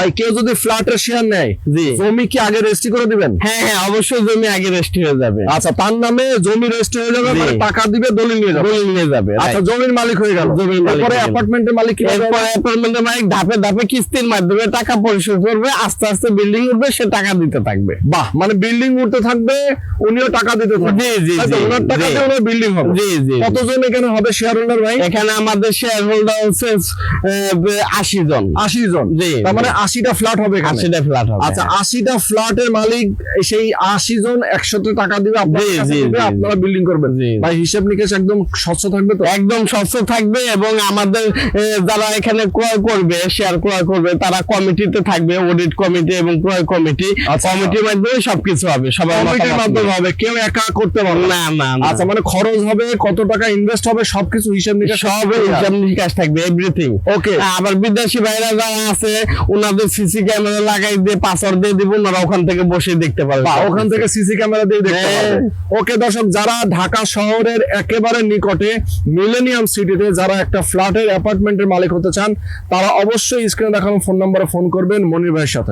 ভাই কেউ যদি ফ্ল্যাটের শেয়ার নেয়, জি জমি কি আগে রেজিস্ট্রি করে দিবেন? হ্যাঁ হ্যাঁ অবশ্যই জমি আগে রেজিস্ট্রি হয়ে যাবে। আচ্ছা, তার নামে জমি রেজিস্ট্রি হয়ে যাবে, জি। মানে টাকা দিবে, দলিল নিয়ে যাবে। দলিল নিয়ে যাবে, আচ্ছা, right। জমির মালিক হয়ে গেল। জমির মালিক এরপরে হয়ে গেল। অ্যাপার্টমেন্টের মালিক কি হবে? এরপরে অ্যাপার্টমেন্টের মালিক ধাপে ধাপে কিস্তির মাধ্যমে টাকা পরিশোধ করবে, আস্তে আস্তে বিল্ডিং উঠবে, সে টাকা দিতে থাকবে। বাহ, মানে বিল্ডিং উঠতে থাকবে, উনিও টাকা দিতে থাকবে। জি জি আচ্ছা, জি ওনার টাকা জি। দিয়ে ওনার বিল্ডিং হবে। জি জি জি। কতজন এখানে হবে শেয়ার হোল্ডার ভাই? এখানে আমাদের শেয়ার হোল্ডার হচ্ছে 80 জন। 80 জন। জি, তার মানে জি। 80টা ফ্ল্যাট হবে এখানে। 80টা ফ্ল্যাট হবে। আচ্ছা, 80টা ফ্ল্যাটের মালিক সেই 80 জন একসাথে টাকা দিবে, আপনাদের জি, কাছে জি, দিবে, জি, আপনারা বিল্ডিং করবেন। জি। ভাই হিসাব নিকেশ একদম স্বচ্ছ থাকবে তো? একদম স্বচ্ছ থাকবে, এবং আমাদের যারা এখানে ক্রয় করবে, শেয়ার ক্রয় করবে, তারা কমিটিতে থাকবে, অডিট কমিটি এবং ক্রয় কমিটি। আচ্ছা। কমিটির মাধ্যমে সবকিছু হবে, সবার কমিটির মতামত মাধ্যমে নিয়ে। হবে, কেউ একা করতে পারবে না। না না না। আচ্ছা, মানে খরচ হবে, কত টাকা ইনভেস্ট হবে, সবকিছু হিসাব নিকেশ সব হিসাব নিকাশ থাকবে, এভরিথিং। ওকে। আবার বিদেশি ভাইরা যারা আছে, ওনাদের সিসি ক্যামেরা লাগাই দিয়ে পাসওয়ার্ড দিয়ে দিব, ওনারা ওখান থেকে বসে দেখতে পারবে। বা ওখান থেকে সিসি ক্যামেরা দিয়ে দেখতে হ্যাঁ। পারবে। ওকে দর্শক, যারা ঢাকা শহরের একেবারে নিকটে মিলেনিয়াম সিটিতে যারা একটা ফ্ল্যাটের অ্যাপার্টমেন্টের মালিক হতে চান, তারা অবশ্যই স্ক্রিনে দেখানো ফোন নম্বরে ফোন করবেন মনির ভাইয়ের সাথে।